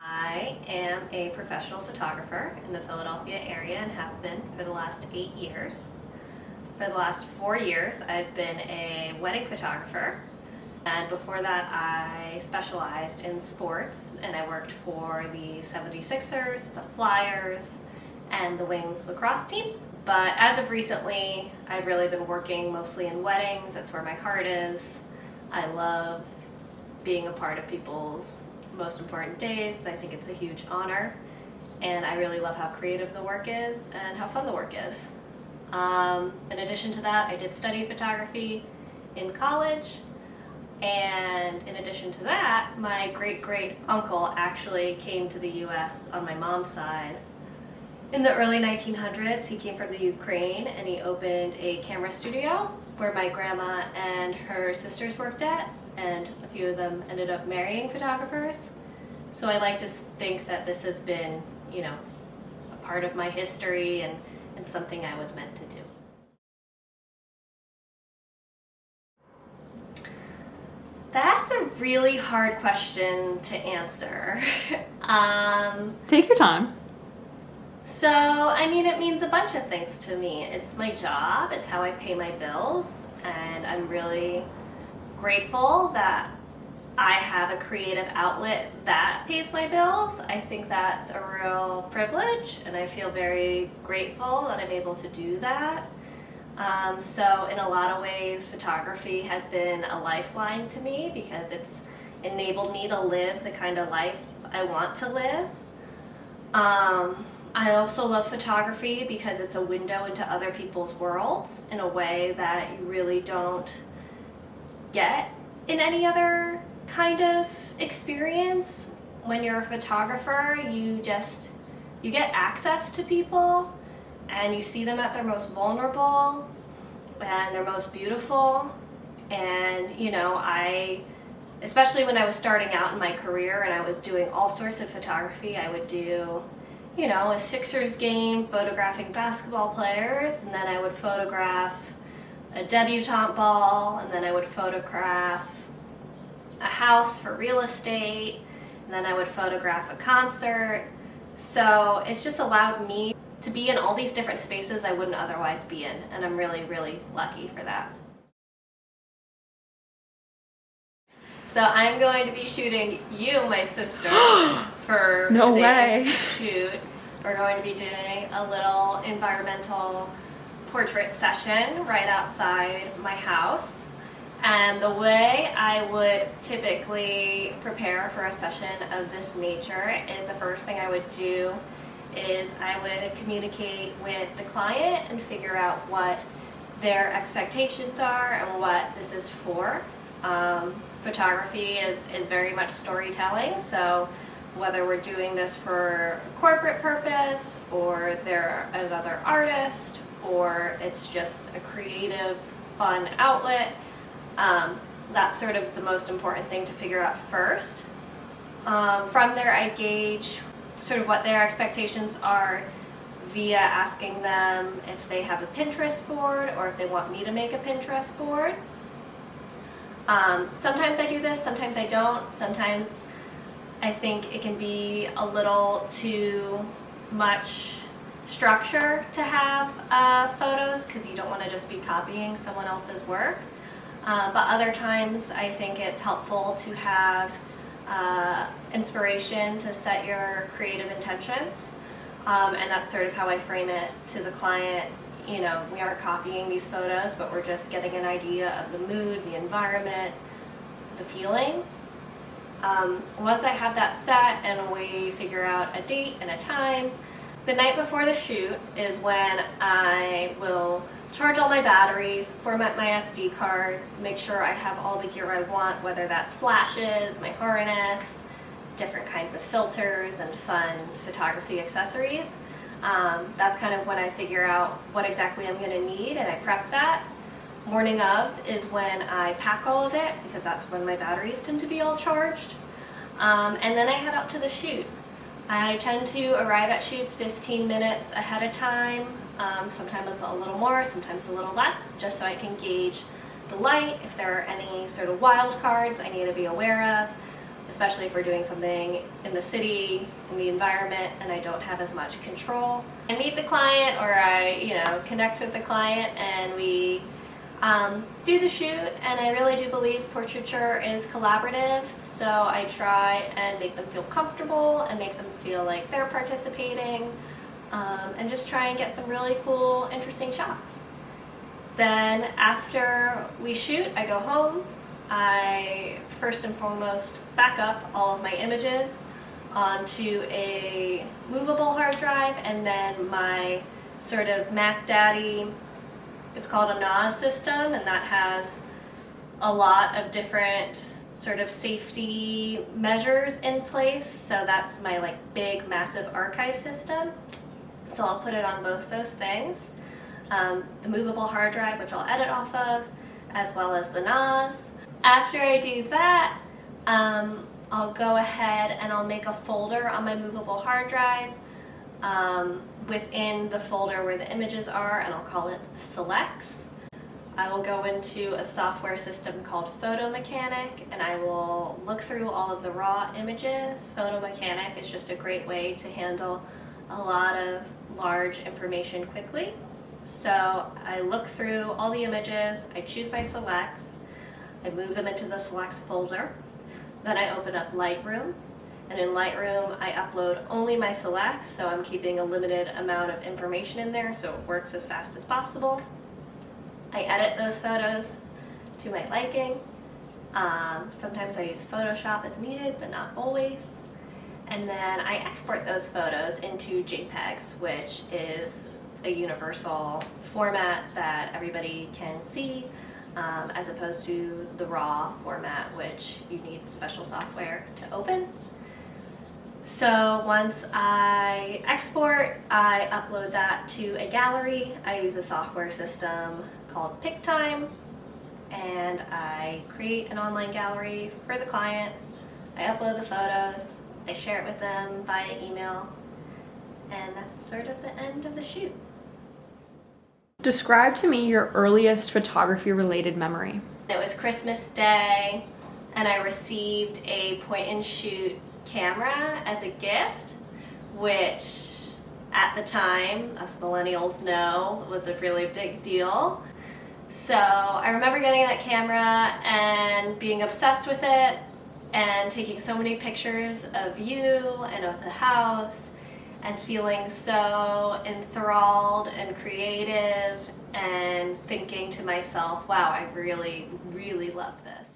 I am a professional photographer in the Philadelphia area and have been for the last 8 years. For the last 4 years, I've been a wedding photographer, and before that I specialized in sports, and I worked for the 76ers, the Flyers, and the Wings lacrosse team. But as of recently, I've really been working mostly in weddings. That's where my heart is. I love being a part of people's most important days. I think it's a huge honor, and I really love how creative the work is and how fun the work is. In addition to that, I did study photography in college, and in addition to that, my great uncle actually came to the US on my mom's side. In the early 1900s, he came from the Ukraine and he opened a camera studio where my grandma and her sisters worked at, and a few of them ended up marrying photographers. So I like to think that this has been, a part of my history and something I was meant to do. That's a really hard question to answer. Take your time. It means a bunch of things to me. It's my job, it's how I pay my bills, and I'm really grateful that I have a creative outlet that pays my bills. I think that's a real privilege, and I feel very grateful that I'm able to do that. So in a lot of ways, photography has been a lifeline to me because it's enabled me to live the kind of life I want to live. I also love photography because it's a window into other people's worlds in a way that you really don't get in any other kind of experience. When you're a photographer, you get access to people and you see them at their most vulnerable and their most beautiful. And especially when I was starting out in my career and I was doing all sorts of photography, I would do a Sixers game photographing basketball players, and then I would photograph a debutante ball, and then I would photograph a house for real estate, and then I would photograph a concert. So it's just allowed me to be in all these different spaces I wouldn't otherwise be in, and I'm really lucky for that. So I'm going to be shooting you, my sister, for No today's way. shoot. We're going to be doing a little environmental portrait session right outside my house. And the way I would typically prepare for a session of this nature is the first thing I would do is I would communicate with the client and figure out what their expectations are and what this is for. Photography is very much storytelling, so whether we're doing this for a corporate purpose or they're another artist or it's just a creative, fun outlet, that's sort of the most important thing to figure out first. From there, I gauge sort of what their expectations are via asking them if they have a Pinterest board or if they want me to make a Pinterest board. Sometimes I do this, sometimes I don't. Sometimes I think it can be a little too much structure to have photos because you don't want to just be copying someone else's work. But other times I think it's helpful to have inspiration to set your creative intentions. And that's sort of how I frame it to the client. We aren't copying these photos, but we're just getting an idea of the mood, the environment, the feeling. Once I have that set and we figure out a date and a time, the night before the shoot is when I will charge all my batteries, format my SD cards, make sure I have all the gear I want, whether that's flashes, my harness, different kinds of filters and fun photography accessories. That's kind of when I figure out what exactly I'm going to need, and I prep that. Morning of is when I pack all of it because that's when my batteries tend to be all charged. And then I head out to the shoot. I tend to arrive at shoots 15 minutes ahead of time, sometimes a little more, sometimes a little less, just so I can gauge the light, if there are any sort of wild cards I need to be aware of. especially if we're doing something in the city, in the environment, and I don't have as much control. I meet the client, or I, connect with the client, and we do the shoot. And I really do believe portraiture is collaborative, so I try and make them feel comfortable and make them feel like they're participating, and just try and get some really cool, interesting shots. Then after we shoot, I go home. I first and foremost back up all of my images onto a movable hard drive, and then my sort of Mac Daddy, it's called a NAS system, and that has a lot of different sort of safety measures in place. So that's my like big massive archive system. So I'll put it on both those things. The movable hard drive, which I'll edit off of, as well as the NAS. After I do that, I'll go ahead and I'll make a folder on my movable hard drive within the folder where the images are, and I'll call it Selects. I will go into a software system called Photo Mechanic, and I will look through all of the raw images. Photo Mechanic is just a great way to handle a lot of large information quickly. So I look through all the images, I choose my selects, I move them into the selects folder. Then I open up Lightroom, and in Lightroom I upload only my selects, so I'm keeping a limited amount of information in there so it works as fast as possible. I edit those photos to my liking. Sometimes I use Photoshop if needed, but not always. And then I export those photos into JPEGs, which is a universal format that everybody can see, as opposed to the RAW format, which you need special software to open. So once I export, I upload that to a gallery. I use a software system called PicTime, and I create an online gallery for the client. I upload the photos, I share it with them via email, and that's sort of the end of the shoot. Describe to me your earliest photography-related memory. It was Christmas Day, and I received a point-and-shoot camera as a gift, which at the time, us millennials know, was a really big deal. So I remember getting that camera and being obsessed with it and taking so many pictures of you and of the house and feeling so enthralled and creative and thinking to myself, wow, I really, really love this.